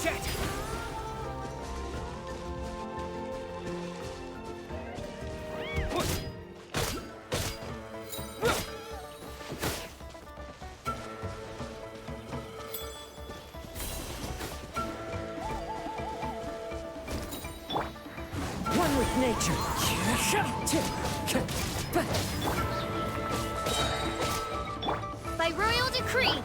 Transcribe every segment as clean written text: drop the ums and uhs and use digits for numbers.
it! One with nature. By royal decree.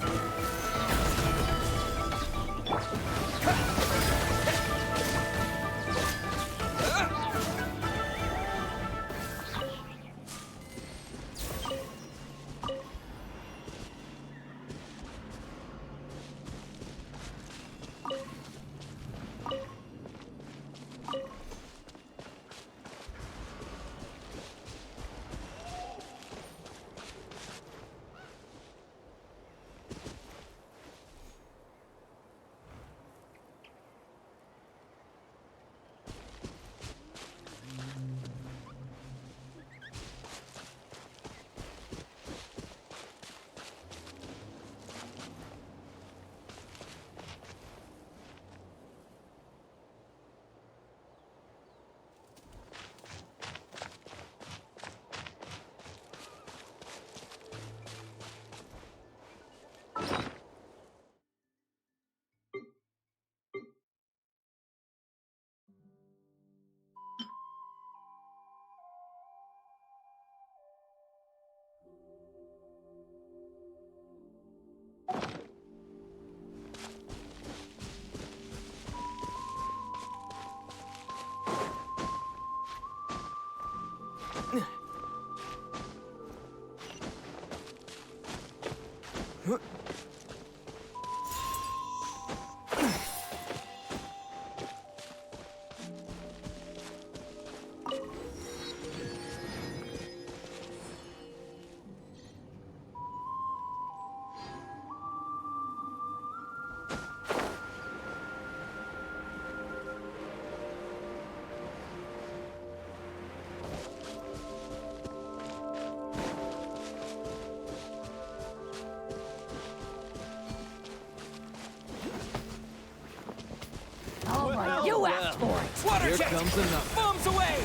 You asked for it! Water Here jet! comes another. Bombs away!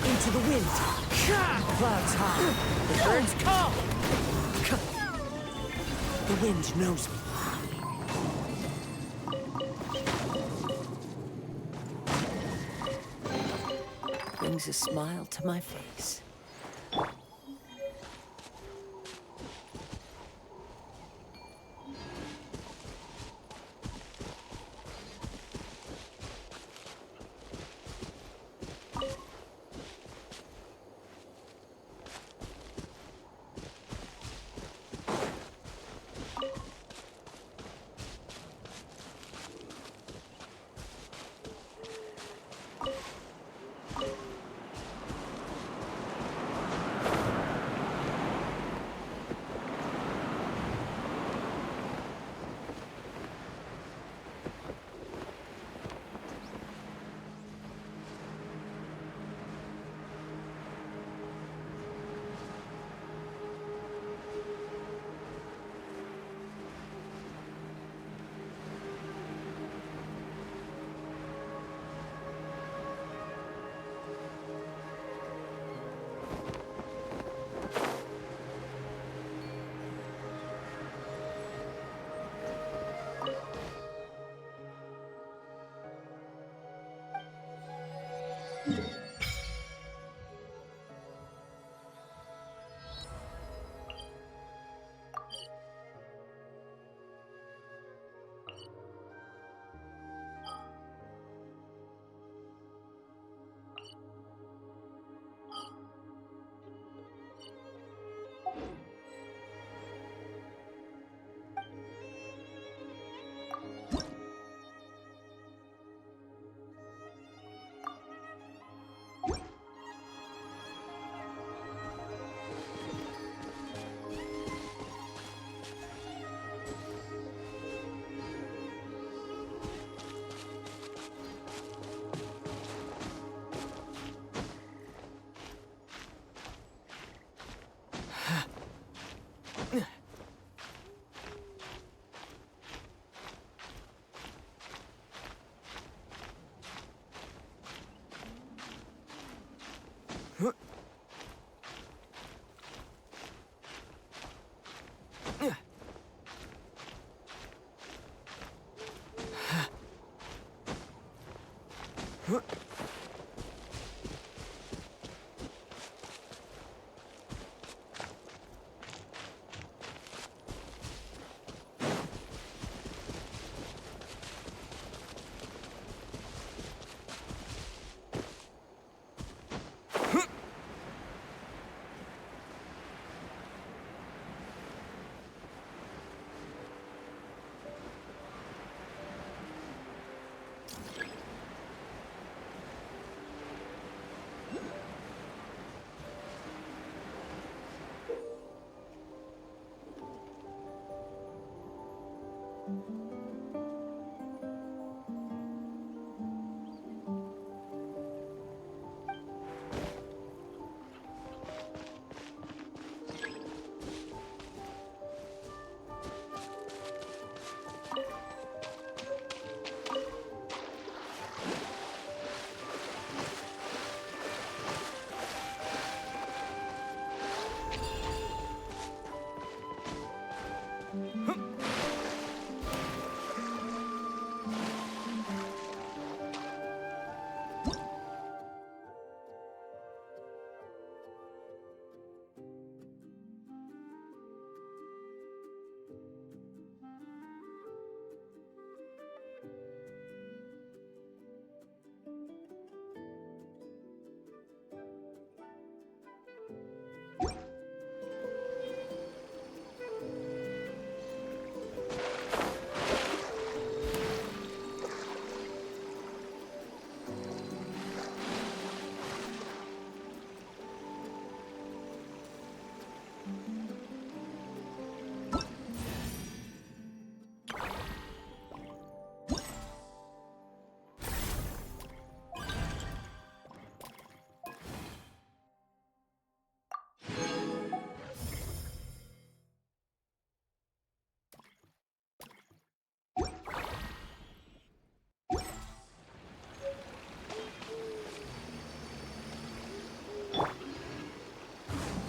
Into the wind. Clouds high. The birds call. The wind knows me. Brings a smile to my face.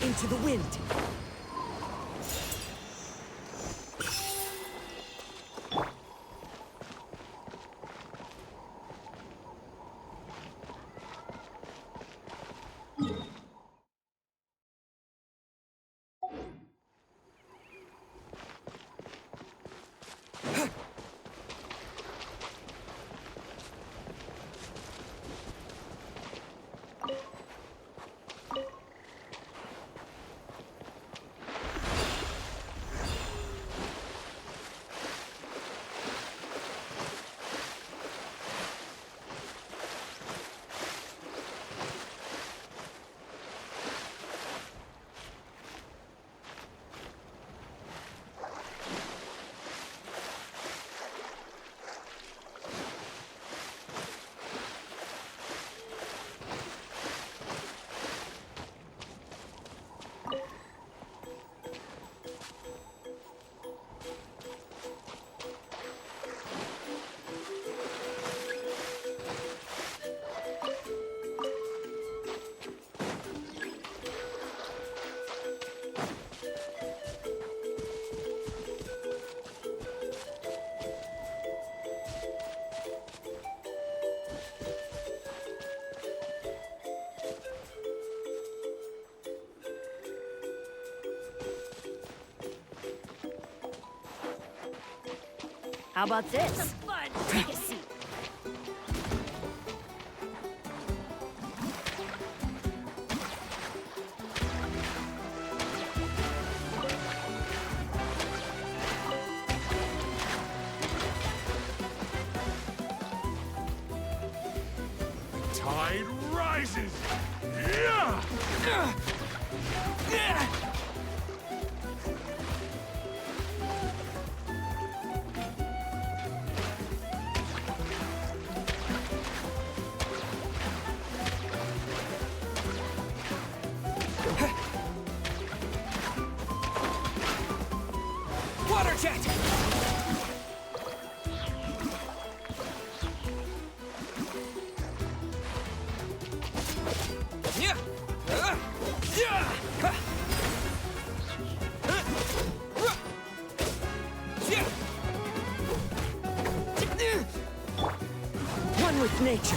Into the wind. How about this? Some fun. Take a seat. Tide rises! Yeah! Water jet! Yeah! One with nature.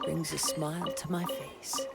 Brings a smile to my face.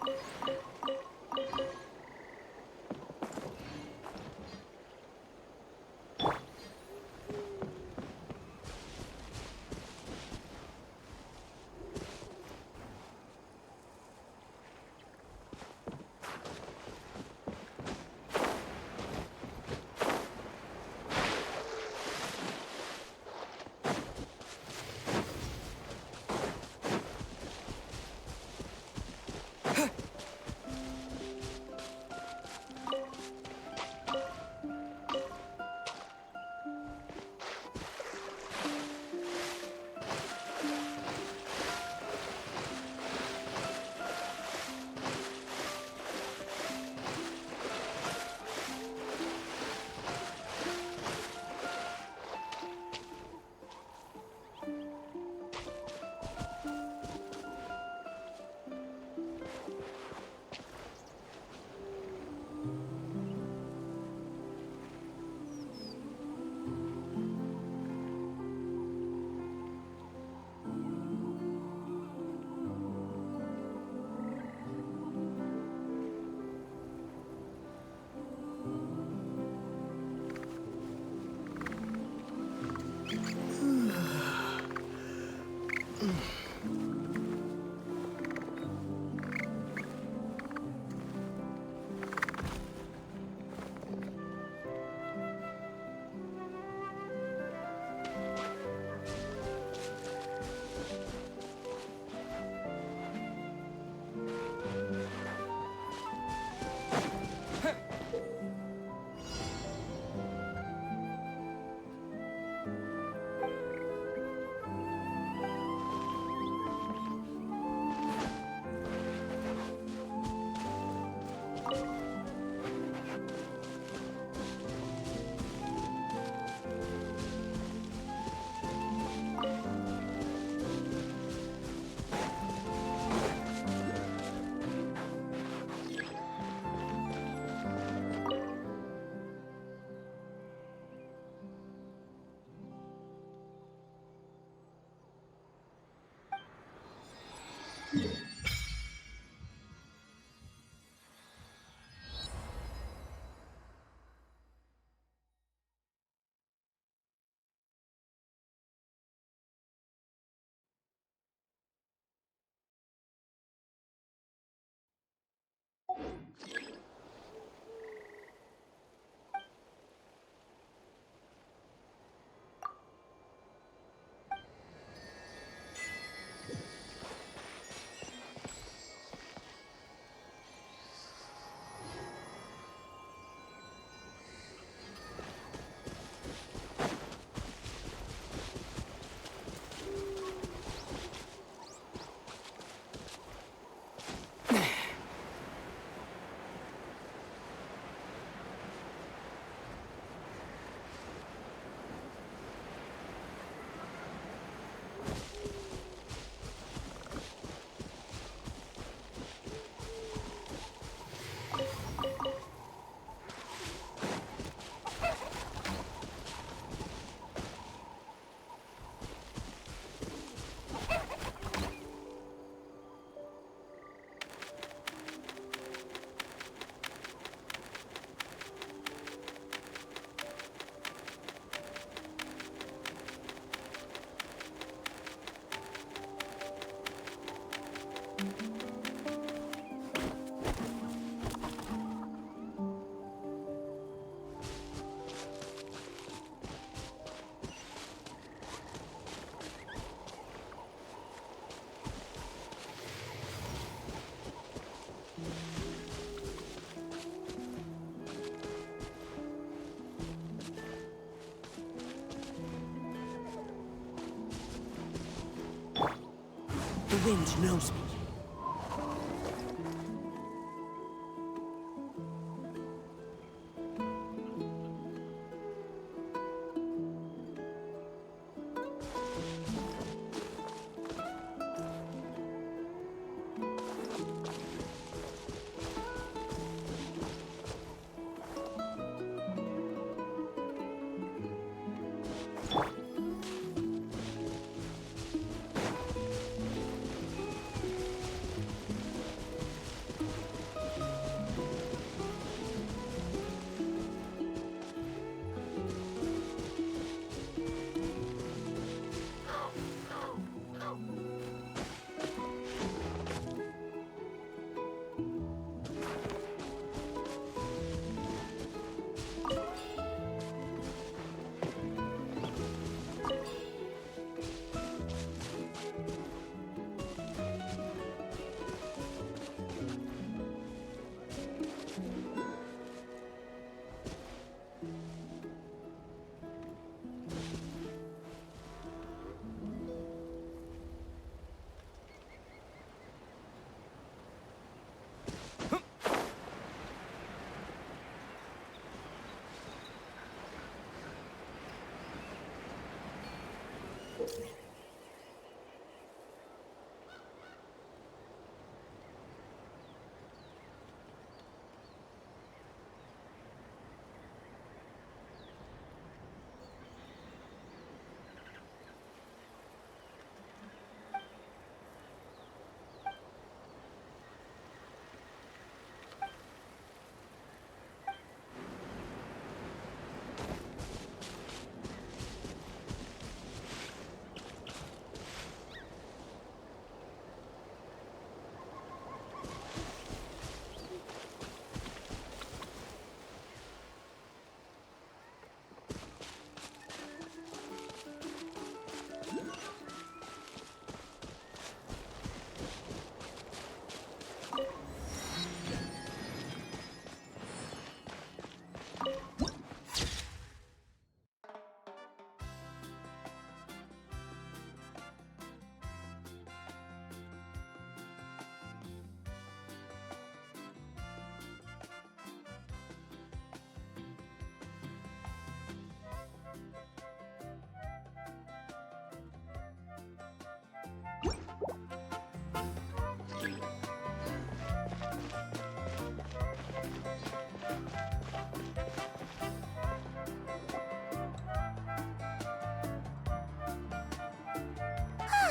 The wind knows me.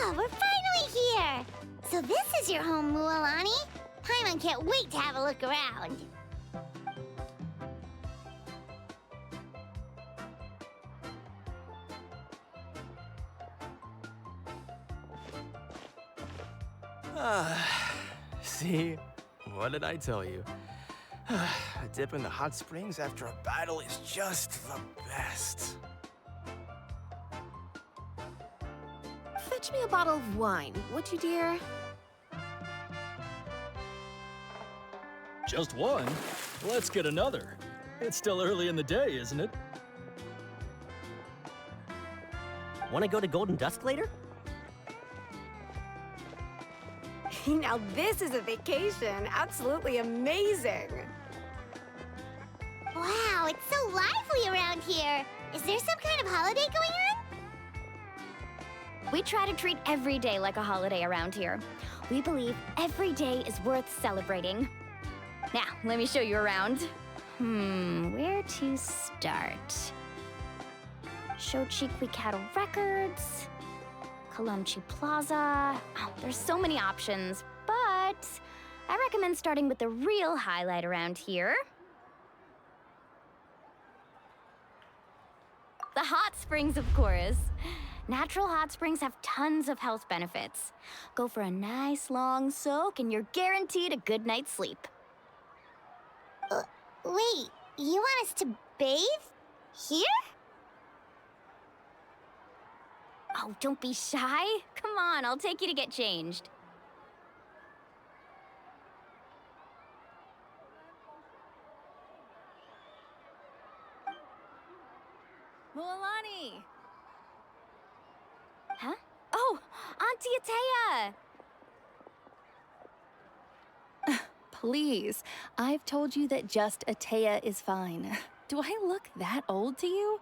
Ah, we're finally here! So this is your home, Mualani? Paimon can't wait to have a look around. See? What did I tell you? A dip in the hot springs after a battle is just the best. Fetch me a bottle of wine, would you, dear? Just one? Let's get another. It's still early in the day, isn't it? Want to go to Golden Dusk later? Now this is a vacation. Absolutely amazing. Wow, it's so lively around here. Is there some kind of holiday going on? We try to treat every day like a holiday around here. We believe every day is worth celebrating. Now, let me show you around. Where to start? Shochiqui Cattle Records, Kalamchi Plaza. Oh, there's so many options, but I recommend starting with the real highlight around here. The hot springs, of course. Natural hot springs have tons of health benefits. Go for a nice long soak and you're guaranteed a good night's sleep. Wait, you want us to bathe? Here? Oh, don't be shy. Come on, I'll take you to get changed. Mualani! Huh? Oh, Auntie Atea! please. I've told you that just Atea is fine. Do I look that old to you?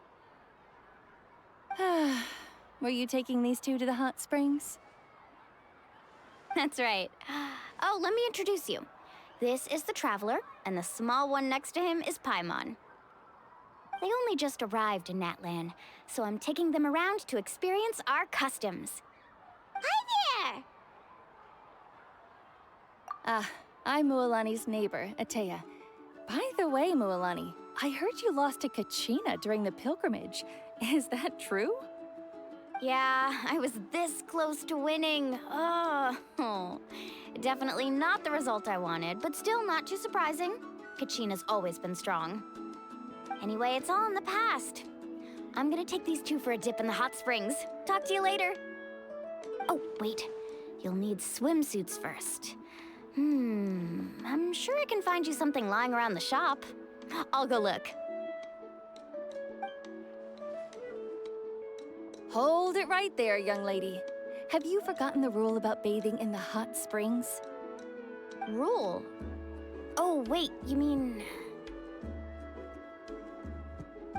Were you taking these two to the hot springs? That's right. Oh, let me introduce you. This is the Traveler, and the small one next to him is Paimon. They only just arrived in Natlan, so I'm taking them around to experience our customs. Hi there! I'm Mualani's neighbor, Atea. By the way, Mualani, I heard you lost to Kachina during the pilgrimage. Is that true? Yeah, I was this close to winning. Oh, definitely not the result I wanted, but still not too surprising. Kachina's always been strong. Anyway, it's all in the past. I'm gonna take these two for a dip in the hot springs. Talk to you later. Oh, wait. You'll need swimsuits first. I'm sure I can find you something lying around the shop. I'll go look. Hold it right there, young lady. Have you forgotten the rule about bathing in the hot springs? Rule? Oh, wait, you mean...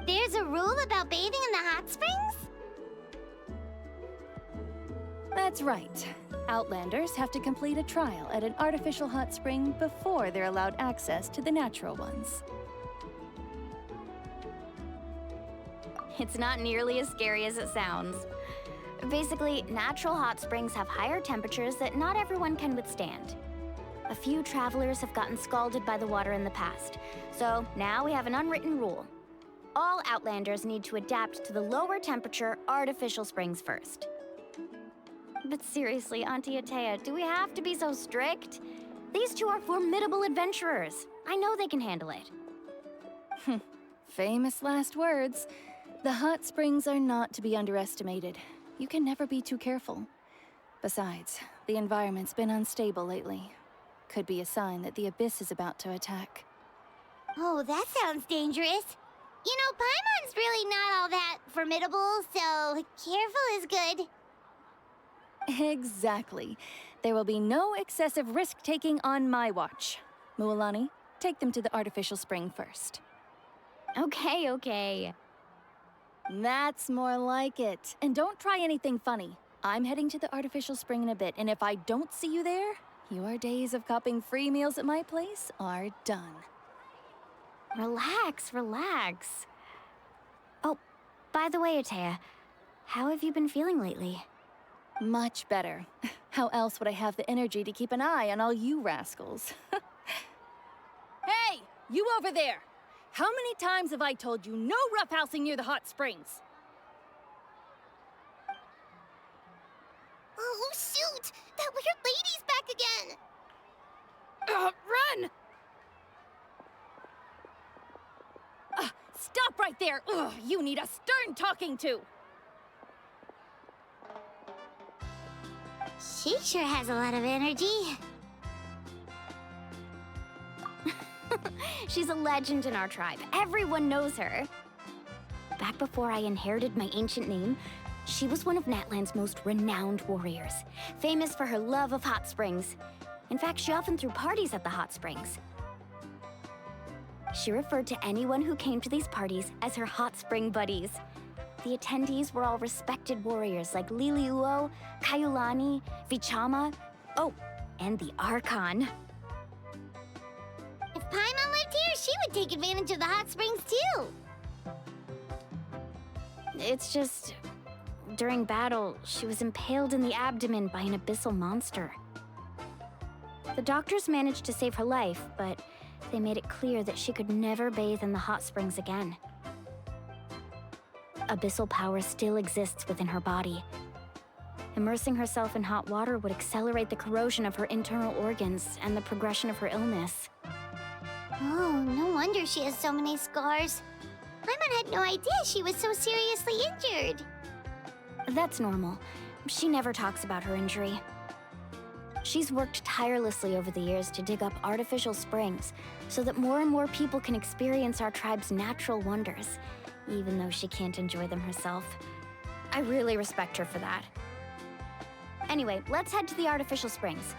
There's a rule about bathing in the hot springs? That's right. Outlanders have to complete a trial at an artificial hot spring before they're allowed access to the natural ones. It's not nearly as scary as it sounds. Basically, natural hot springs have higher temperatures that not everyone can withstand. A few travelers have gotten scalded by the water in the past, so now we have an unwritten rule. All Outlanders need to adapt to the lower temperature artificial springs first. But seriously, Auntie Atea, do we have to be so strict? These two are formidable adventurers. I know they can handle it. Famous last words. The hot springs are not to be underestimated. You can never be too careful. Besides, the environment's been unstable lately. Could be a sign that the Abyss is about to attack. Oh, that sounds dangerous. You know, Paimon's really not all that formidable, so careful is good. Exactly. There will be no excessive risk-taking on my watch. Mualani, take them to the artificial spring first. Okay. That's more like it. And don't try anything funny. I'm heading to the artificial spring in a bit, and if I don't see you there, your days of copping free meals at my place are done. Relax. Oh, by the way, Atea, how have you been feeling lately? Much better. How else would I have the energy to keep an eye on all you rascals? Hey, you over there! How many times have I told you no roughhousing near the hot springs? Oh, shoot! That weird lady's back again! Run! Stop right there! Ugh, you need a stern talking to! She sure has a lot of energy. She's a legend in our tribe. Everyone knows her. Back before I inherited my ancient name, she was one of Natlan's most renowned warriors, famous for her love of hot springs. In fact, she often threw parties at the hot springs. She referred to anyone who came to these parties as her hot spring buddies. The attendees were all respected warriors like Liliuo, Kaiulani, Vichama, and the Archon. If Paimon lived here, she would take advantage of the hot springs too. It's just, during battle, she was impaled in the abdomen by an abyssal monster. The doctors managed to save her life, but they made it clear that she could never bathe in the hot springs again. Abyssal power still exists within her body. Immersing herself in hot water would accelerate the corrosion of her internal organs and the progression of her illness. Oh, no wonder she has so many scars. Paimon had no idea she was so seriously injured. That's normal. She never talks about her injury. She's worked tirelessly over the years to dig up artificial springs so that more and more people can experience our tribe's natural wonders, even though she can't enjoy them herself. I really respect her for that. Anyway, let's head to the artificial springs.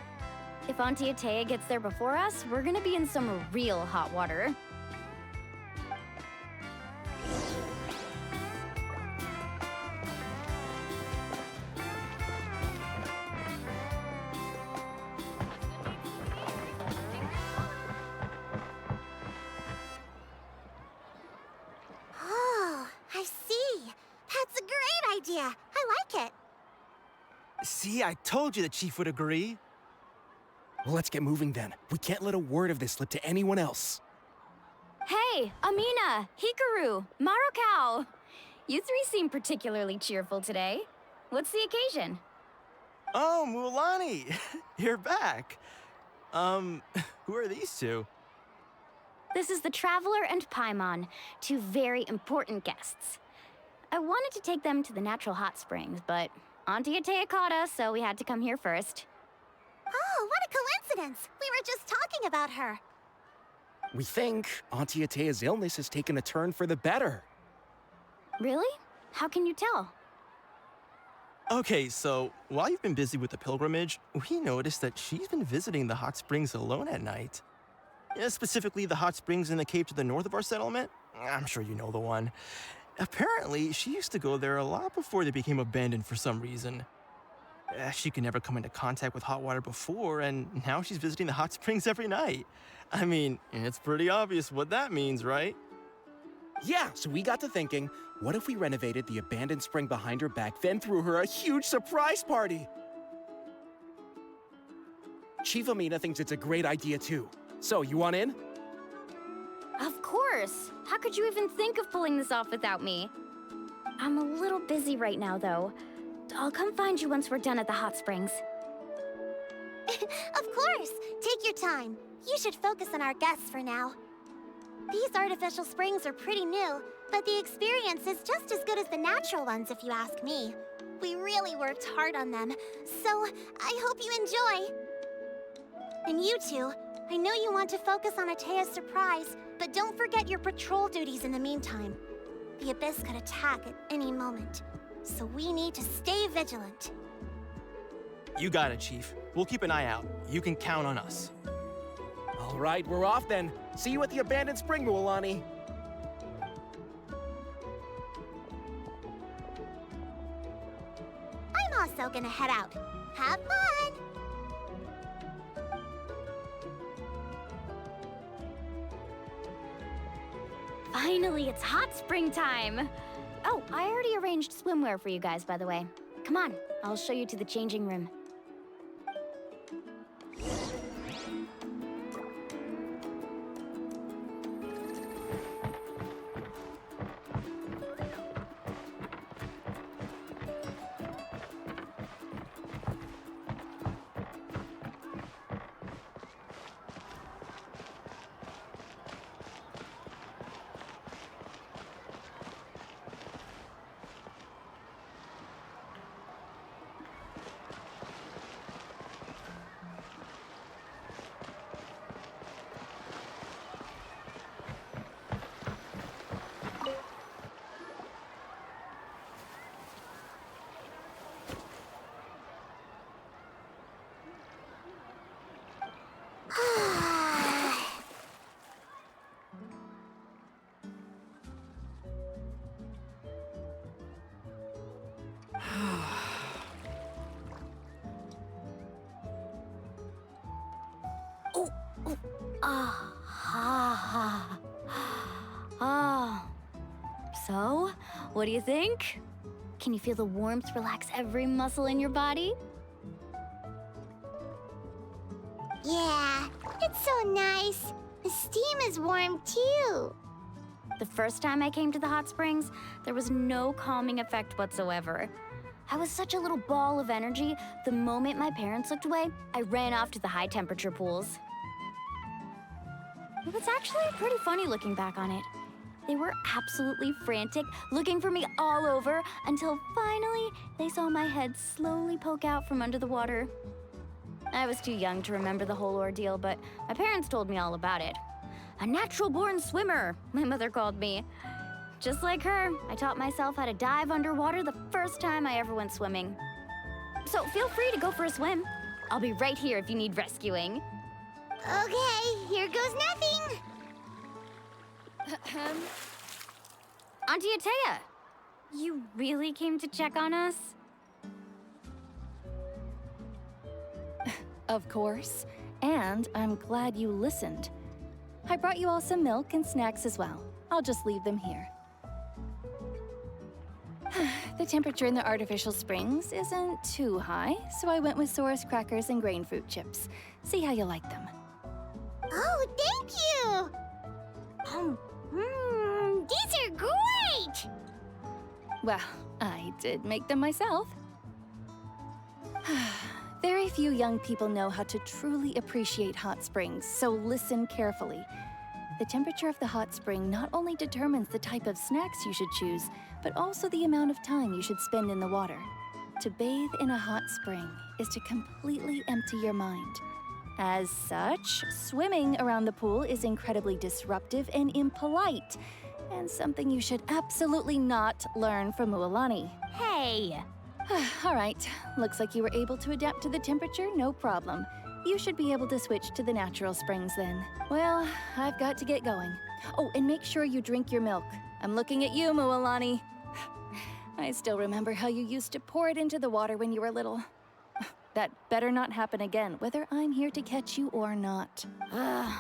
If Auntie Atea gets there before us, we're gonna be in some real hot water. Oh, I see. That's a great idea. I like it. See, I told you the chief would agree. Well, let's get moving then. We can't let a word of this slip to anyone else. Hey, Amina, Hikaru, Marukao. You three seem particularly cheerful today. What's the occasion? Oh, Mualani, you're back. Who are these two? This is the Traveler and Paimon, two very important guests. I wanted to take them to the natural hot springs, but Auntie Atea caught us, so we had to come here first. Oh, what a coincidence. We were just talking about her. We think Auntie Atea's illness has taken a turn for the better. Really? How can you tell? Okay, so while you've been busy with the pilgrimage, we noticed that she's been visiting the hot springs alone at night. Specifically, the hot springs in the cave to the north of our settlement. I'm sure you know the one. Apparently, she used to go there a lot before they became abandoned for some reason. She could never come into contact with hot water before, and now she's visiting the hot springs every night. I mean, it's pretty obvious what that means, right? Yeah, so we got to thinking, what if we renovated the abandoned spring behind her back, then threw her a huge surprise party? Chief Amina thinks it's a great idea too. So, you want in? Of course! How could you even think of pulling this off without me? I'm a little busy right now, though. I'll come find you once we're done at the hot springs. Of course. Take your time. You should focus on our guests for now. These artificial springs are pretty new, but the experience is just as good as the natural ones if you ask me. We really worked hard on them, so I hope you enjoy. And you two, I know you want to focus on Atea's surprise, but don't forget your patrol duties in the meantime. The Abyss could attack at any moment, so we need to stay vigilant. You got it, Chief. We'll keep an eye out. You can count on us. All right, we're off then. See you at the abandoned spring, Mualani. I'm also gonna head out. Have fun! Finally, it's hot spring time! Oh, I already arranged swimwear for you guys, by the way. Come on, I'll show you to the changing room. So, what do you think? Can you feel the warmth relax every muscle in your body? Yeah, it's so nice. The steam is warm too. The first time I came to the hot springs, there was no calming effect whatsoever. I was such a little ball of energy, the moment my parents looked away, I ran off to the high temperature pools. It was actually pretty funny looking back on it. They were absolutely frantic, looking for me all over, until finally they saw my head slowly poke out from under the water. I was too young to remember the whole ordeal, but my parents told me all about it. A natural-born swimmer, my mother called me. Just like her, I taught myself how to dive underwater the first time I ever went swimming. So feel free to go for a swim. I'll be right here if you need rescuing. Okay, here goes nothing. Auntie Atea, you really came to check on us? Of course. And I'm glad you listened. I brought you all some milk and snacks as well. I'll just leave them here. The temperature in the artificial springs isn't too high, so I went with Source crackers and grain fruit chips. See how you like them. Oh, thank you! These are great! Well, I did make them myself. Very few young people know how to truly appreciate hot springs, so listen carefully. The temperature of the hot spring not only determines the type of snacks you should choose, but also the amount of time you should spend in the water. To bathe in a hot spring is to completely empty your mind. As such, swimming around the pool is incredibly disruptive and impolite, and something you should absolutely not learn from Mualani. Hey! All right, looks like you were able to adapt to the temperature, no problem. You should be able to switch to the natural springs then. Well, I've got to get going. Oh, and make sure you drink your milk. I'm looking at you, Mualani. I still remember how you used to pour it into the water when you were little. That better not happen again, whether I'm here to catch you or not.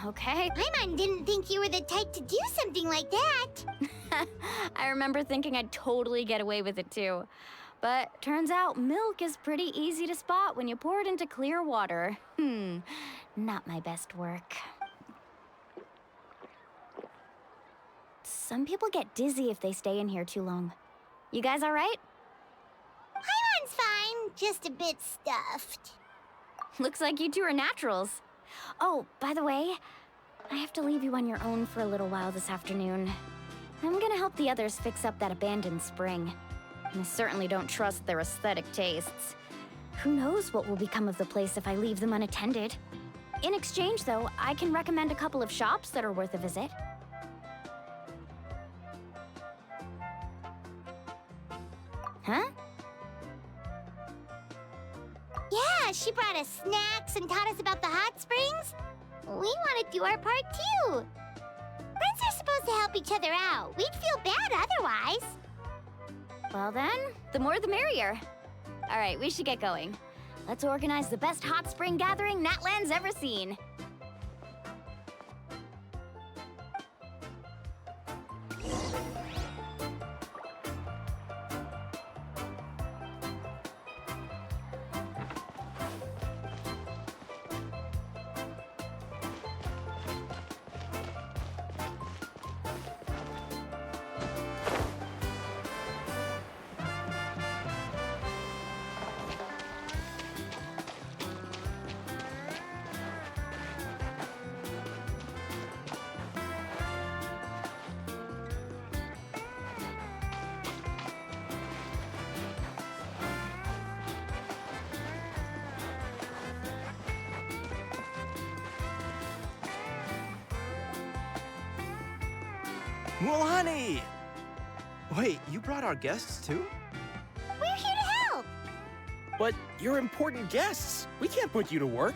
Okay. Paimon didn't think you were the type to do something like that. I remember thinking I'd totally get away with it too. But turns out milk is pretty easy to spot when you pour it into clear water. Not my best work. Some people get dizzy if they stay in here too long. You guys all right? Paimon's fine, just a bit stuffed. Looks like you two are naturals. Oh, by the way, I have to leave you on your own for a little while this afternoon. I'm gonna help the others fix up that abandoned spring. I certainly don't trust their aesthetic tastes. Who knows what will become of the place if I leave them unattended? In exchange, though, I can recommend a couple of shops that are worth a visit. Huh? Yeah, she brought us snacks and taught us about the hot springs. We want to do our part too. Friends are supposed to help each other out. We'd feel bad otherwise. Well then, the more the merrier. All right, we should get going. Let's organize the best hot spring gathering Natlan's ever seen. Mualani! Wait, you brought our guests too? We're here to help. But you're important guests. We can't put you to work.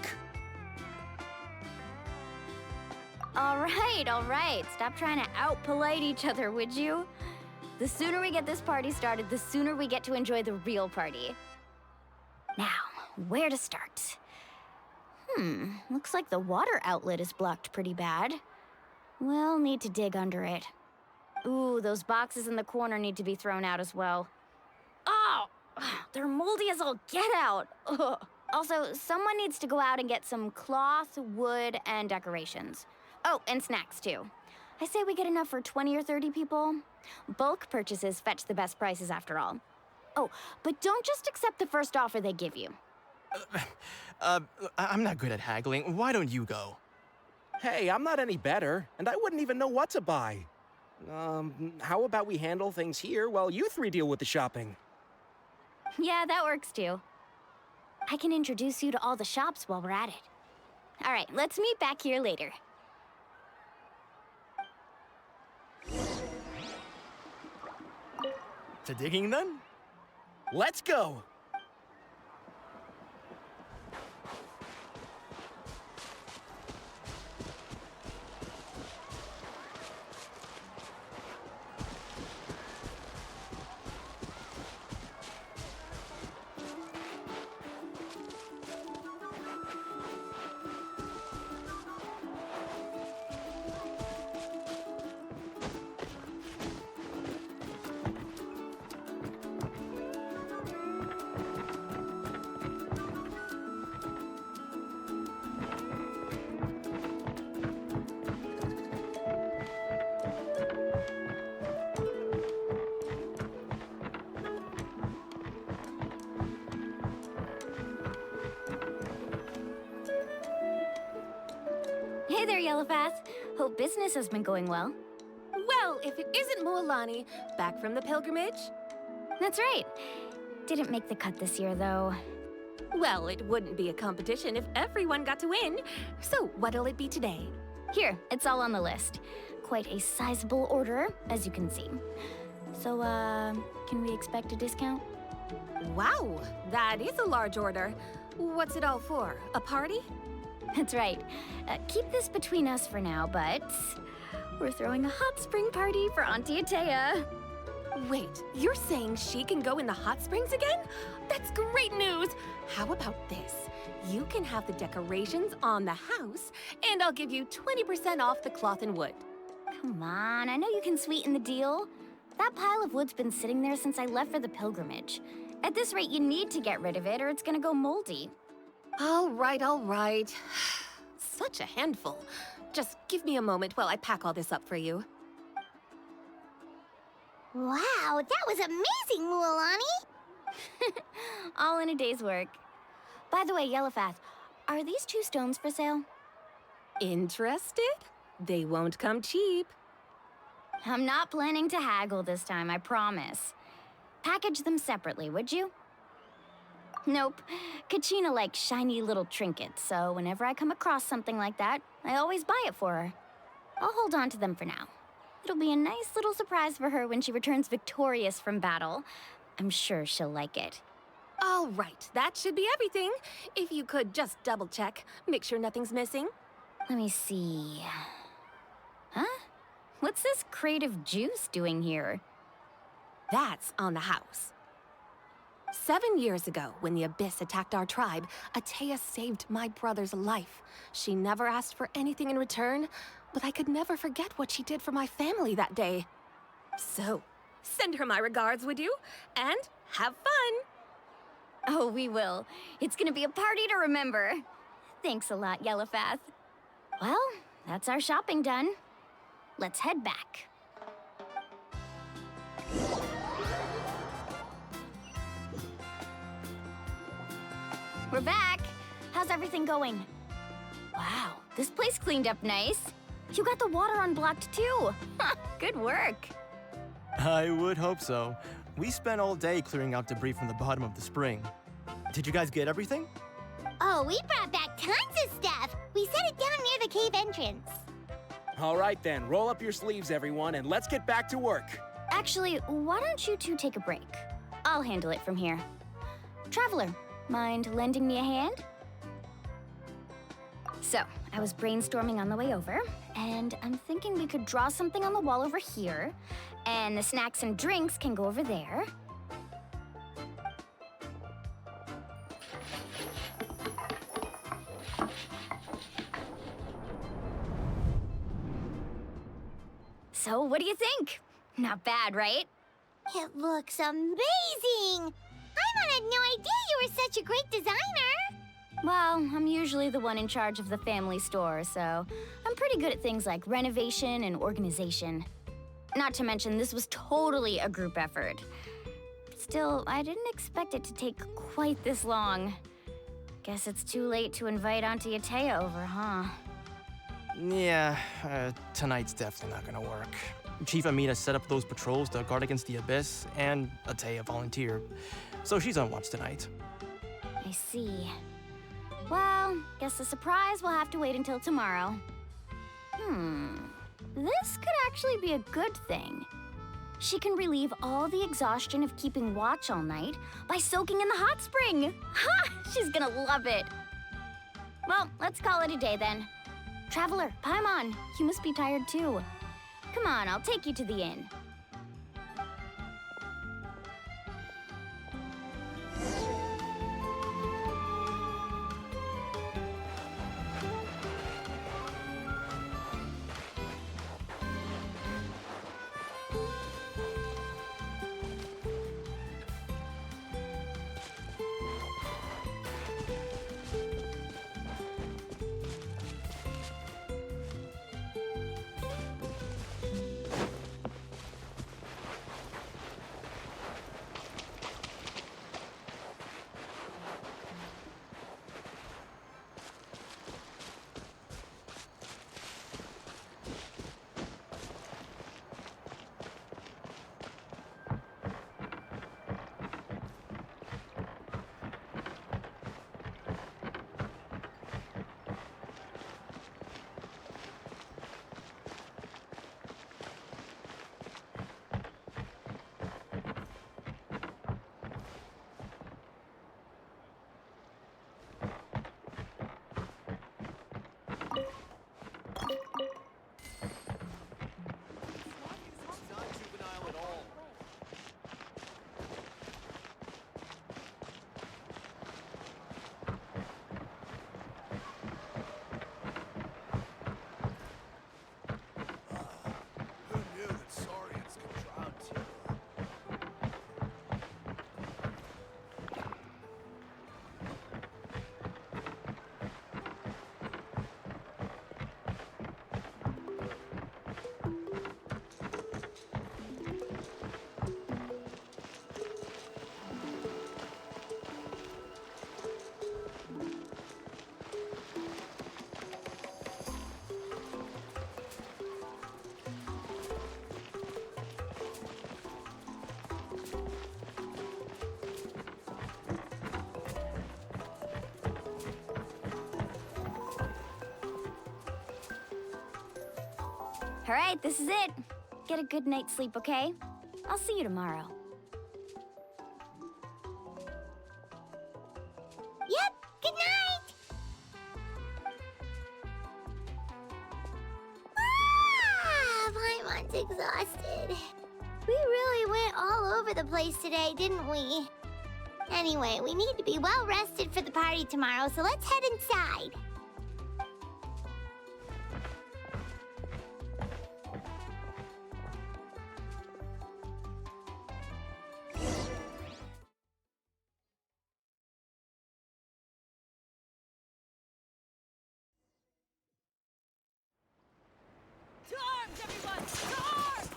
All right. Stop trying to out-polite each other, would you? The sooner we get this party started, the sooner we get to enjoy the real party. Now, where to start? Looks like the water outlet is blocked pretty bad. We'll need to dig under it. Ooh, those boxes in the corner need to be thrown out as well. Oh! They're moldy as all get out! Ugh. Also, someone needs to go out and get some cloth, wood, and decorations. Oh, and snacks too. I say we get enough for 20 or 30 people. Bulk purchases fetch the best prices after all. Oh, but don't just accept the first offer they give you. I'm not good at haggling. Why don't you go? Hey, I'm not any better, and I wouldn't even know what to buy. How about we handle things here while you three deal with the shopping? Yeah, that works too. I can introduce you to all the shops while we're at it. All right, let's meet back here later. To digging then? Let's go! Hey there, Yellowpath. Hope business has been going well. Well, if it isn't Moalani, back from the pilgrimage? That's right. Didn't make the cut this year, though. Well, it wouldn't be a competition if everyone got to win. So what'll it be today? Here, it's all on the list. Quite a sizable order, as you can see. So, can we expect a discount? Wow, that is a large order. What's it all for? A party? That's right. Keep this between us for now, but we're throwing a hot spring party for Auntie Atea. Wait, you're saying she can go in the hot springs again? That's great news! How about this? You can have the decorations on the house, and I'll give you 20% off the cloth and wood. Come on, I know you can sweeten the deal. That pile of wood's been sitting there since I left for the pilgrimage. At this rate, you need to get rid of it or it's gonna go moldy. All right, all right. Such a handful. Just give me a moment while I pack all this up for you. Wow, that was amazing, Mualani! All in a day's work. By the way, Yellowpath, are these 2 stones for sale? Interested? They won't come cheap. I'm not planning to haggle this time, I promise. Package them separately, would you? Nope. Kachina likes shiny little trinkets, so whenever I come across something like that, I always buy it for her. I'll hold on to them for now. It'll be a nice little surprise for her when she returns victorious from battle. I'm sure she'll like it. All right, that should be everything. If you could just double check, make sure nothing's missing. Let me see. Huh? What's this crate of juice doing here? That's on the house. 7 years ago, when the Abyss attacked our tribe, Atea saved my brother's life. She never asked for anything in return, but I could never forget what she did for my family that day. So, send her my regards, would you? And have fun! Oh, we will. It's gonna be a party to remember. Thanks a lot, Yellowpath. Well, that's our shopping done. Let's head back. We're back. How's everything going? Wow, this place cleaned up nice. You got the water unblocked too. Good work. I would hope so. We spent all day clearing out debris from the bottom of the spring. Did you guys get everything? Oh, we brought back tons of stuff! We set it down near the cave entrance. All right then, roll up your sleeves, everyone, and let's get back to work. Actually, why don't you 2 take a break? I'll handle it from here. Traveler, mind lending me a hand? So, I was brainstorming on the way over, and I'm thinking we could draw something on the wall over here, and the snacks and drinks can go over there. So, what do you think? Not bad, right? It looks amazing! Paimon had no idea you were such a great designer! Well, I'm usually the one in charge of the family store, so I'm pretty good at things like renovation and organization. Not to mention, this was totally a group effort. Still, I didn't expect it to take quite this long. Guess it's too late to invite Auntie Atea over, huh? Yeah, tonight's definitely not gonna work. Chief Amina set up those patrols to guard against the Abyss, and Atea volunteered. So she's on watch tonight. I see. Well, guess the surprise will have to wait until tomorrow. This could actually be a good thing. She can relieve all the exhaustion of keeping watch all night by soaking in the hot spring. Ha! She's gonna love it. Well, let's call it a day then. Traveler, Paimon, you must be tired too. Come on, I'll take you to the inn. All right, this is it. Get a good night's sleep, okay? I'll see you tomorrow. Yep, good night! Paimon's exhausted. We really went all over the place today, didn't we? Anyway, we need to be well rested for the party tomorrow, so let's head inside. To arms, everyone! To arms!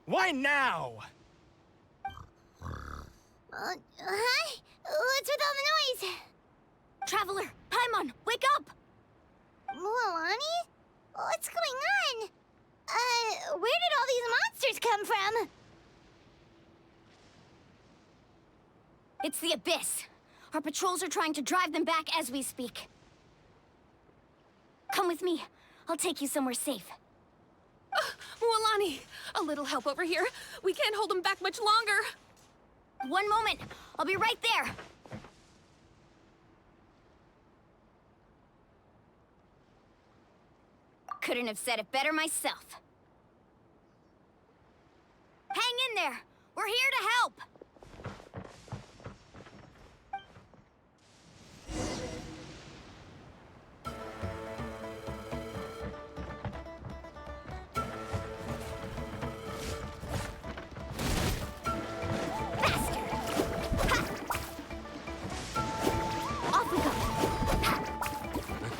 Why now? Huh? What's with all the noise? Traveler, Paimon, wake up! Mualani? What's going on? Where did all these monsters come from? It's the Abyss. Our patrols are trying to drive them back as we speak. Come with me. I'll take you somewhere safe. Mualani, a little help over here. We can't hold them back much longer. One moment. I'll be right there. Couldn't have said it better myself. Hang in there. We're here to help.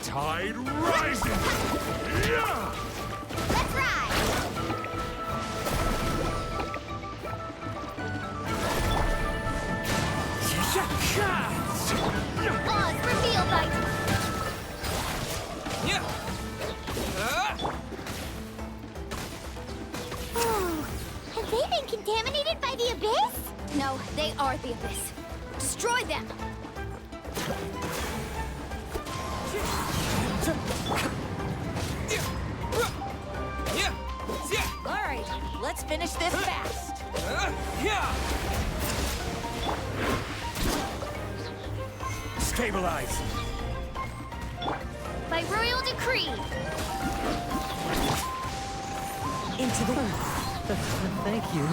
Tide rises! Yeah! Let's ride! Pause for field light! Oh, have they been contaminated by the Abyss? No, they are the Abyss. Destroy them! All right, let's finish this fast. Stabilize! By royal decree! Into the wind. Thank you.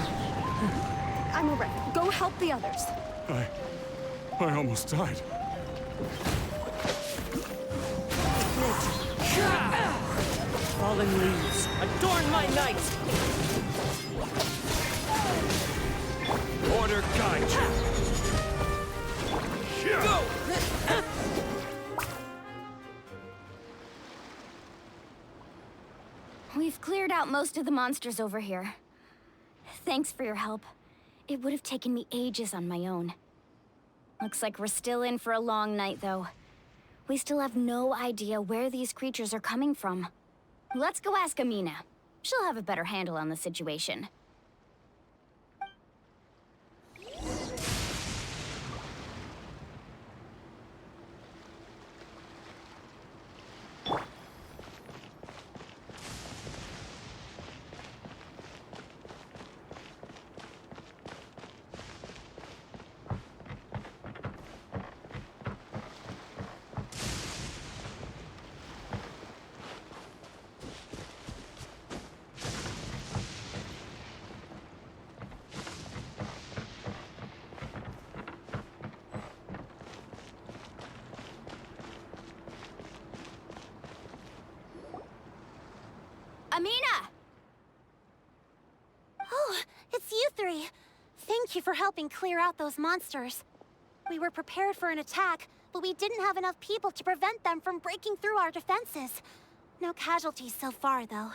I'm all right. Go help the others. I almost died. Fallen leaves, adorn my night! Order guide you. Go! We've cleared out most of the monsters over here. Thanks for your help. It would have taken me ages on my own. Looks like we're still in for a long night, though. We still have no idea where these creatures are coming from. Let's go ask Amina. She'll have a better handle on the situation. Amina! Oh, it's you three. Thank you for helping clear out those monsters. We were prepared for an attack, but we didn't have enough people to prevent them from breaking through our defenses. No casualties so far, though.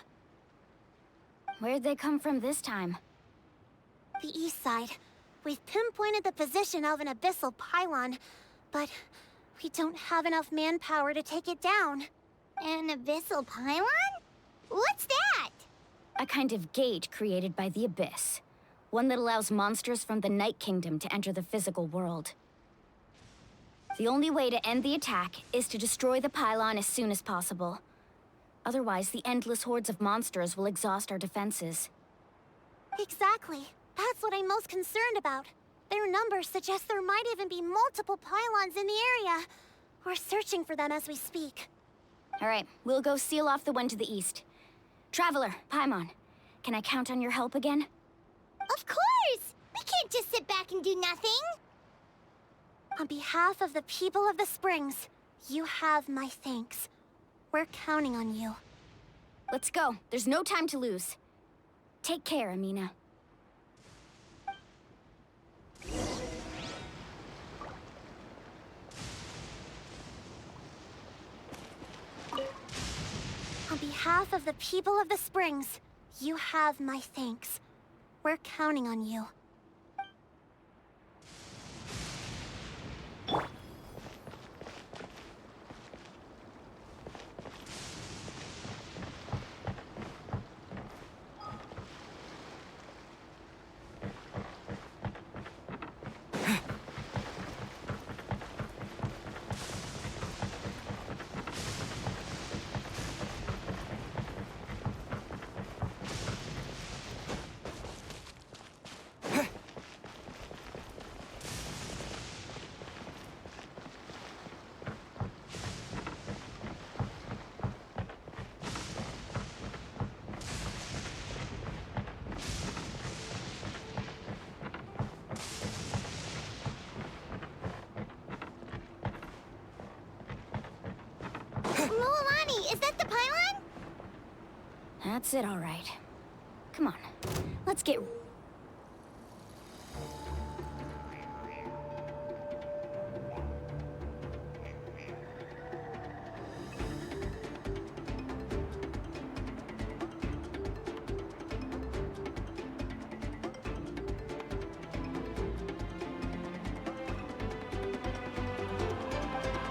Where'd they come from this time? The east side. We've pinpointed the position of an abyssal pylon, but we don't have enough manpower to take it down. An abyssal pylon? What's that? A kind of gate created by the Abyss. One that allows monsters from the Night Kingdom to enter the physical world. The only way to end the attack is to destroy the pylon as soon as possible. Otherwise, the endless hordes of monsters will exhaust our defenses. Exactly. That's what I'm most concerned about. Their numbers suggest there might even be multiple pylons in the area. We're searching for them as we speak. All right, we'll go seal off the one to the east. Traveler, Paimon, can I count on your help again? Of course! We can't just sit back and do nothing! On behalf of the people of the Springs, you have my thanks. We're counting on you. Let's go. There's no time to lose. Take care, Amina. On behalf of the people of the Springs, you have my thanks. We're counting on you. Mualani, is that the pylon? That's it, all right. Come on, let's get...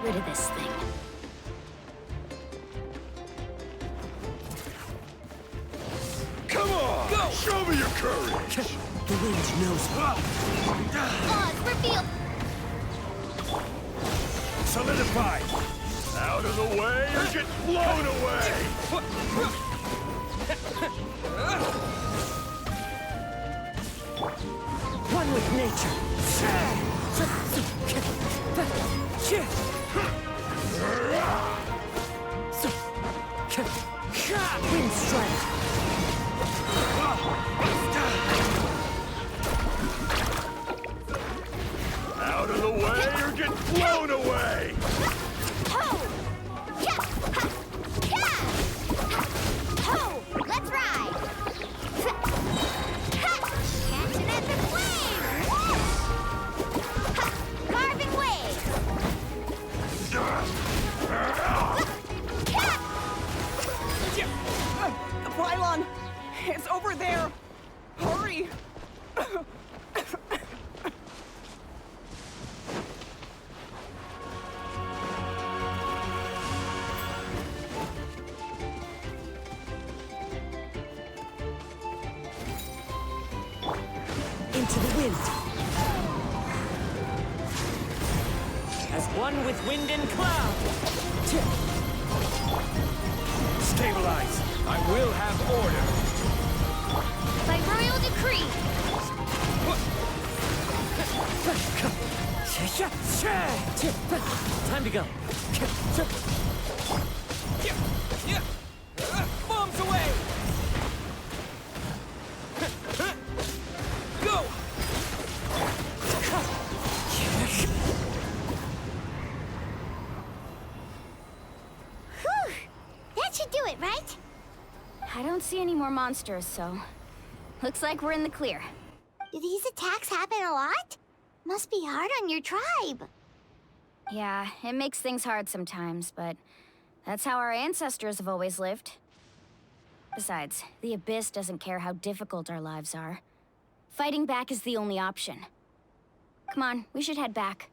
rid of this thing. Come on! Go! Show me your courage! The wind knows. Pause, reveal! Solidify! Out of the way or get blown away! One with nature. Wind strike. Out of the way or get blown away! Ho! Yeah! Ha! Yeah! Ho! Let's ride! Ha! Catching at the flame! Ha! Carving waves! The pylon! It's over there! Hurry! Into the wind! As one with wind and cloud! Stabilize! I will have order! By royal decree! Time to go! Bombs away! Go! Whew! That should do it, right? I don't see any more monsters, so... Looks like we're in the clear. Do these attacks happen a lot? Must be hard on your tribe. Yeah, it makes things hard sometimes, but... that's how our ancestors have always lived. Besides, the Abyss doesn't care how difficult our lives are. Fighting back is the only option. Come on, we should head back.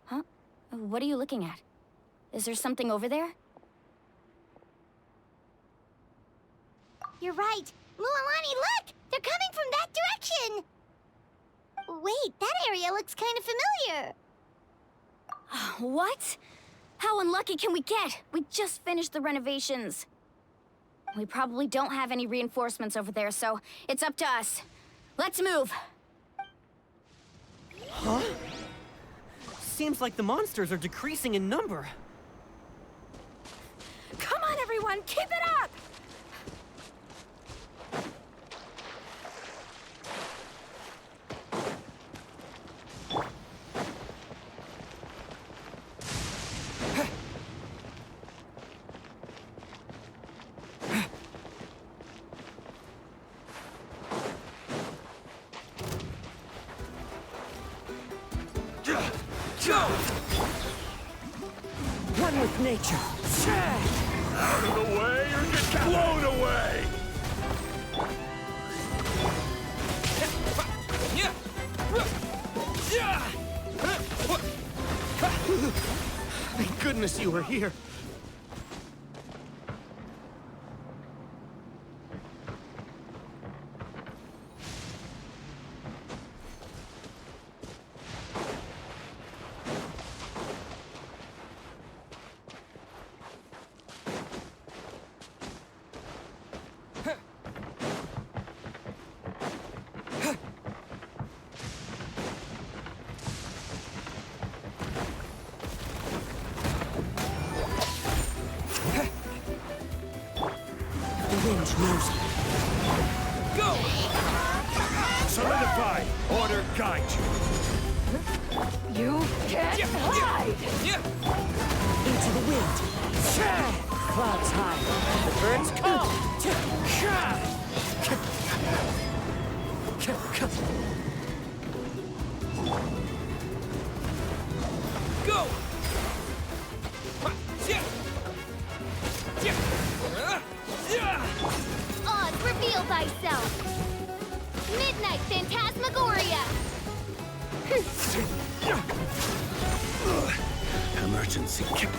Huh? What are you looking at? Is there something over there? You're right. Mualani, look! They're coming from that direction! Wait, that area looks kind of familiar. What? How unlucky can we get? We just finished the renovations. We probably don't have any reinforcements over there, so it's up to us. Let's move. Huh? Seems like the monsters are decreasing in number. Come on, everyone, keep it up! One with nature. Out of the way or get blown away! Thank goodness you were here. The wind knows it. Go! Solidify! Order guide you! You can't hide! Into the wind. Clouds high. The birds come. Go! Oz, reveal thyself! Midnight Phantasmagoria! Emergency kick.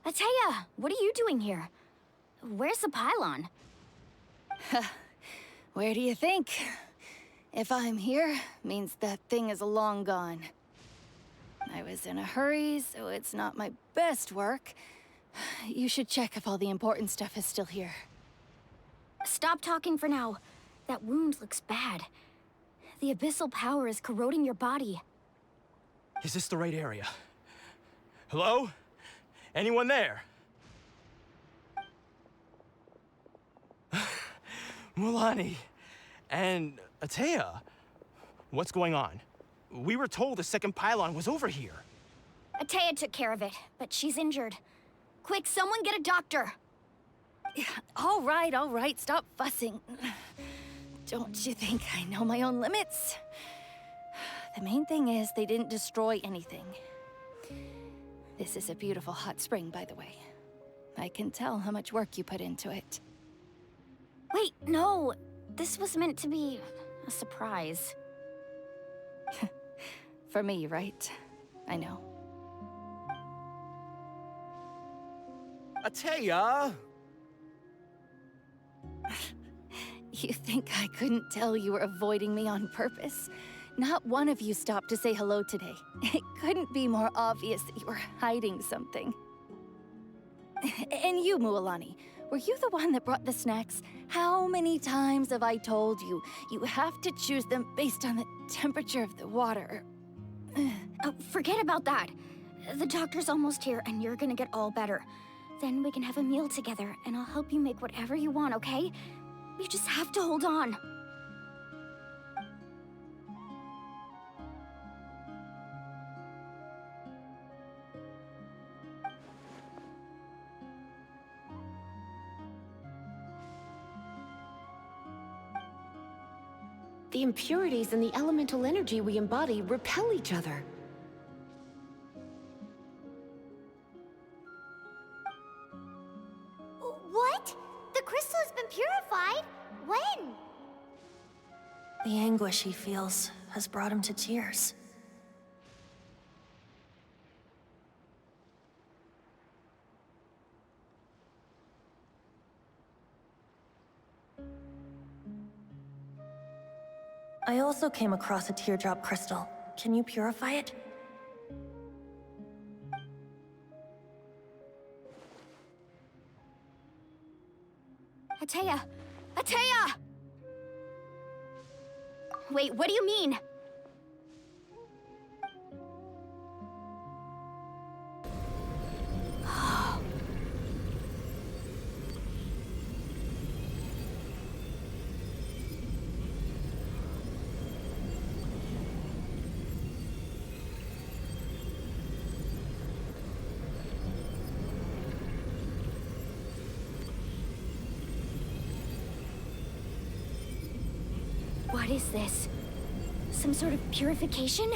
Atea, what are you doing here? Where's the pylon? Where do you think? If I'm here, means that thing is long gone. I was in a hurry, so it's not my best work. You should check if all the important stuff is still here. Stop talking for now. That wound looks bad. The abyssal power is corroding your body. Is this the right area? Hello? Anyone there? Mulani and Atea, what's going on? We were told the second pylon was over here. Atea took care of it, but she's injured. Quick, someone get a doctor! All right, stop fussing. Don't you think I know my own limits? The main thing is they didn't destroy anything. This is a beautiful hot spring, by the way. I can tell how much work you put into it. Wait, no! This was meant to be a surprise. For me, right? I know. Atea! You think I couldn't tell you were avoiding me on purpose? Not one of you stopped to say hello today. It couldn't be more obvious that you were hiding something. And you, Mualani, were you the one that brought the snacks? How many times have I told you, you have to choose them based on the temperature of the water? Oh, forget about that. The doctor's almost here, and you're gonna get all better. Then we can have a meal together, and I'll help you make whatever you want, okay? You just have to hold on. The impurities and the elemental energy we embody repel each other. What? The crystal has been purified? When? The anguish he feels has brought him to tears. I also came across a teardrop crystal. Can you purify it? Atea! Atea! Wait, what do you mean? What is this? Some sort of purification?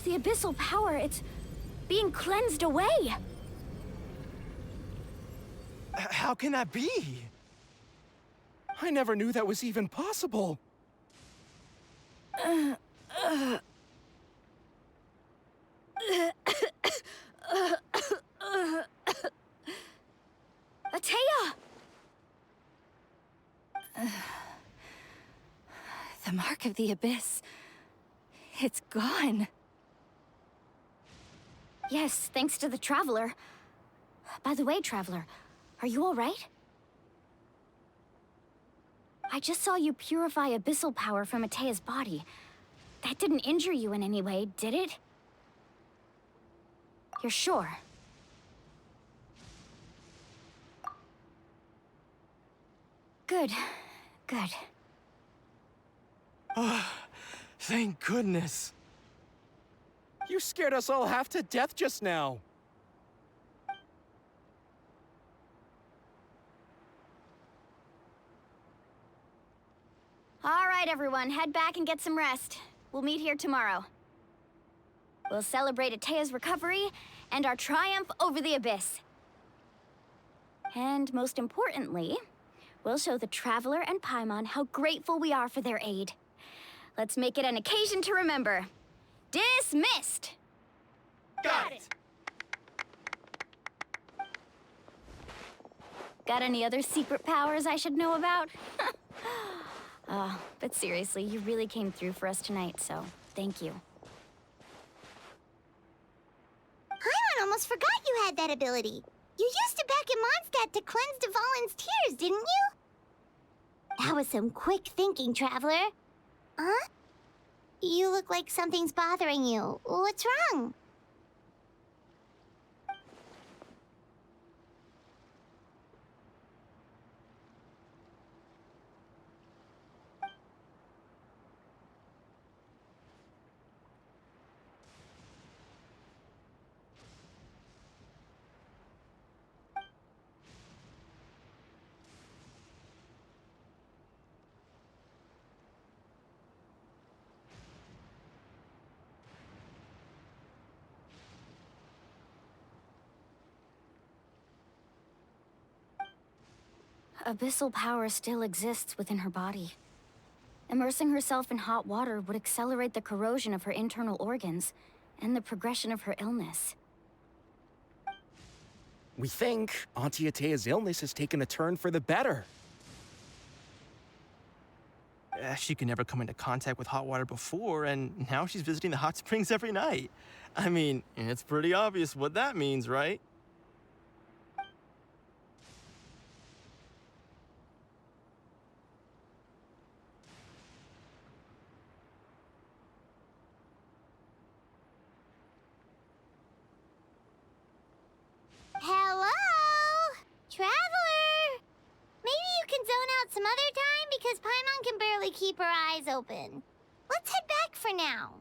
The abyssal power, it's being cleansed away! How can that be? I never knew that was even possible. Atea! The mark of the abyss. It's gone. Yes, thanks to the Traveler. By the way, Traveler, are you all right? I just saw you purify abyssal power from Atea's body. That didn't injure you in any way, did it? You're sure? Good. Good. Thank goodness. You scared us all half to death just now. All right, everyone, head back and get some rest. We'll meet here tomorrow. We'll celebrate Atea's recovery and our triumph over the Abyss. And most importantly, we'll show the Traveler and Paimon how grateful we are for their aid. Let's make it an occasion to remember. Dismissed! Got it! Got any other secret powers I should know about? But seriously, you really came through for us tonight, so thank you. Paimon almost forgot you had that ability. You used it back in Mondstadt to cleanse Dvalin's tears, didn't you? That was some quick thinking, Traveler. Huh? You look like something's bothering you. What's wrong? Abyssal power still exists within her body. Immersing herself in hot water would accelerate the corrosion of her internal organs and the progression of her illness. We think Auntie Atea's illness has taken a turn for the better. She could never come into contact with hot water before, and now she's visiting the hot springs every night. I mean, it's pretty obvious what that means, right? Hello? Traveler? Maybe you can zone out some other time because Paimon can barely keep her eyes open. Let's head back for now.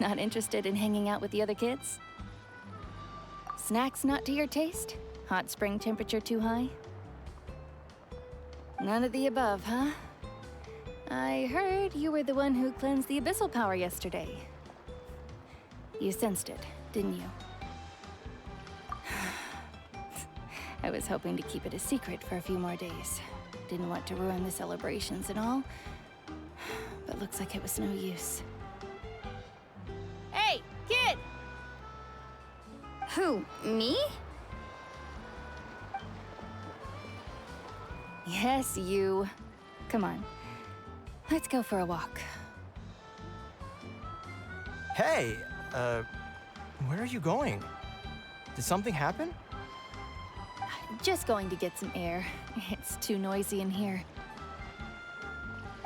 Not interested in hanging out with the other kids? Snacks not to your taste? Hot spring temperature too high? None of the above, huh? I heard you were the one who cleansed the abyssal power yesterday. You sensed it, didn't you? I was hoping to keep it a secret for a few more days. Didn't want to ruin the celebrations and all. But looks like it was no use. Hey, kid! Who, me? Yes, you. Come on. Let's go for a walk. Hey, where are you going? Did something happen? Just going to get some air. It's too noisy in here.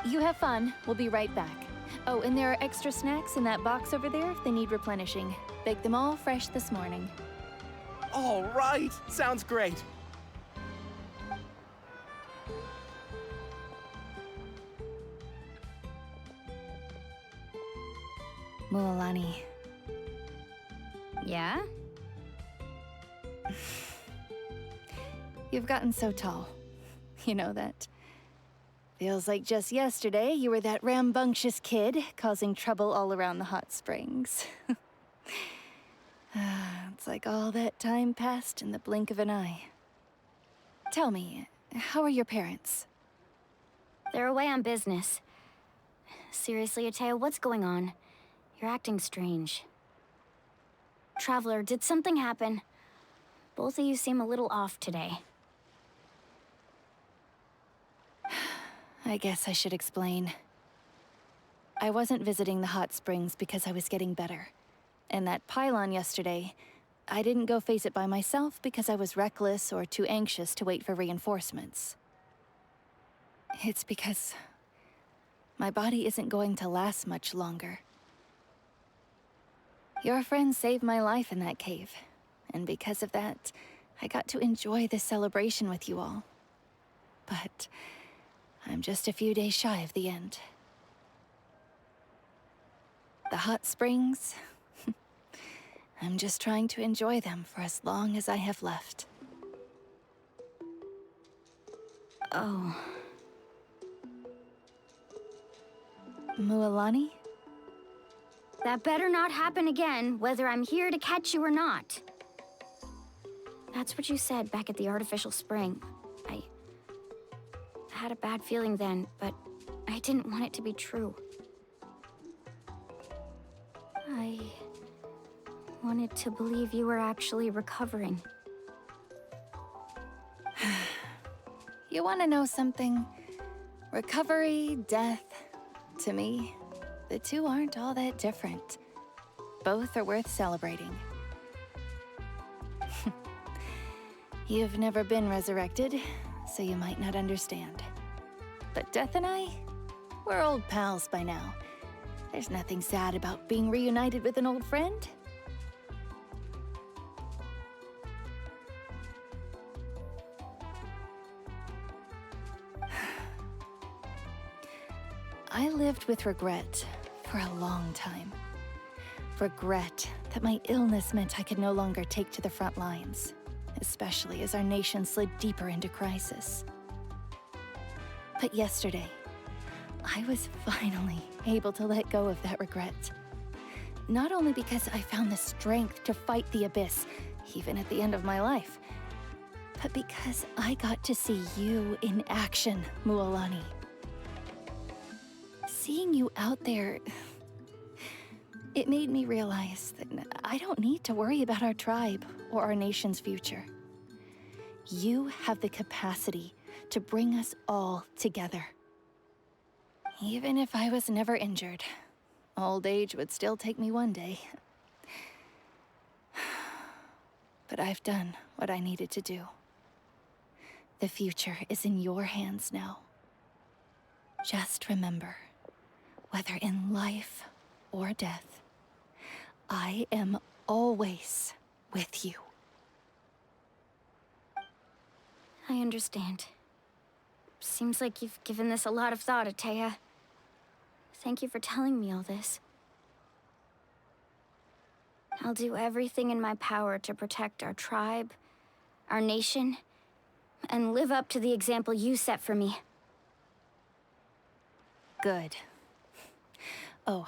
You have fun. We'll be right back. Oh, and there are extra snacks in that box over there if they need replenishing. Baked them all fresh this morning. All right, sounds great. Mualani. Yeah? You've gotten so tall. You know that. Feels like just yesterday you were that rambunctious kid causing trouble all around the hot springs. It's like all that time passed in the blink of an eye. Tell me, how are your parents? They're away on business. Seriously, Atea, what's going on? You're acting strange. Traveler, did something happen? Both of you seem a little off today. I guess I should explain. I wasn't visiting the hot springs because I was getting better. And that pylon yesterday, I didn't go face it by myself because I was reckless or too anxious to wait for reinforcements. It's because my body isn't going to last much longer. Your friend saved my life in that cave, and because of that, I got to enjoy this celebration with you all. But I'm just a few days shy of the end. The hot springs, I'm just trying to enjoy them for as long as I have left. Oh. Mualani? That better not happen again, whether I'm here to catch you or not. That's what you said back at the artificial spring. I had a bad feeling then, but I didn't want it to be true. I wanted to believe you were actually recovering. You want to know something? Recovery, death, to me, the two aren't all that different. Both are worth celebrating. You've never been resurrected, so you might not understand. But Death and I, we're old pals by now. There's nothing sad about being reunited with an old friend. I lived with regret for a long time. Regret that my illness meant I could no longer take to the front lines, especially as our nation slid deeper into crisis. But yesterday, I was finally able to let go of that regret. Not only because I found the strength to fight the abyss, even at the end of my life, but because I got to see you in action, Mualani. Seeing you out there, it made me realize that I don't need to worry about our tribe or our nation's future. You have the capacity to bring us all together. Even if I was never injured, old age would still take me one day. But I've done what I needed to do. The future is in your hands now. Just remember, whether in life or death, I am always with you. I understand. Seems like you've given this a lot of thought, Atea. Thank you for telling me all this. I'll do everything in my power to protect our tribe, our nation, and live up to the example you set for me. Good. Oh,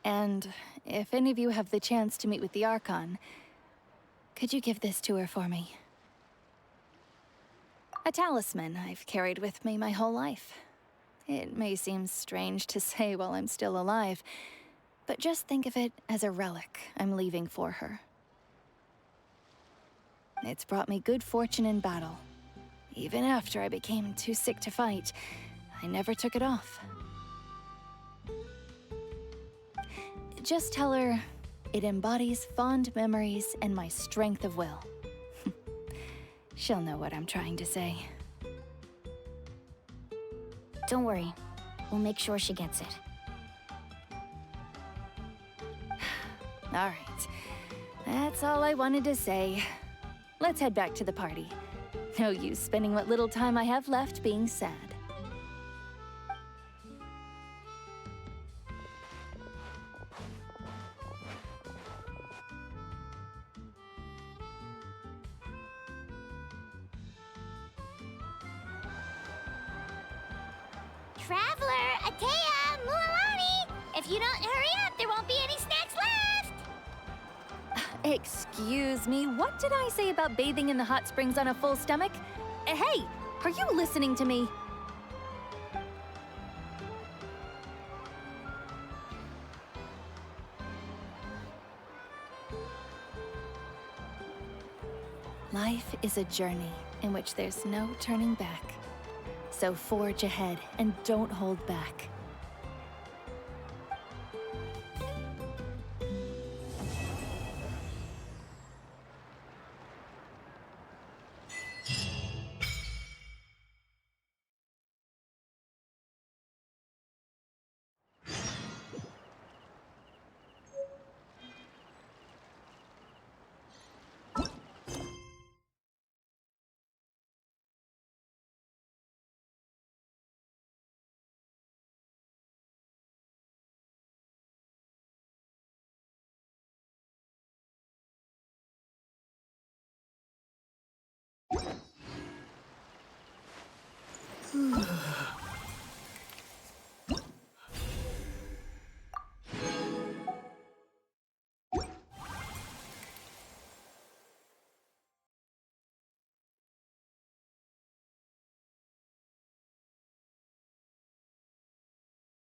and if any of you have the chance to meet with the Archon, could you give this to her for me? A talisman I've carried with me my whole life. It may seem strange to say while I'm still alive, but just think of it as a relic I'm leaving for her. It's brought me good fortune in battle. Even after I became too sick to fight, I never took it off. Just tell her it embodies fond memories and my strength of will. She'll know what I'm trying to say. Don't worry. We'll make sure she gets it. All right. That's all I wanted to say. Let's head back to the party. No use spending what little time I have left being sad. Traveler, Atea, Mualani! If you don't hurry up, there won't be any snacks left! Excuse me, what did I say about bathing in the hot springs on a full stomach? Hey, are you listening to me? Life is a journey in which there's no turning back. So forge ahead and don't hold back.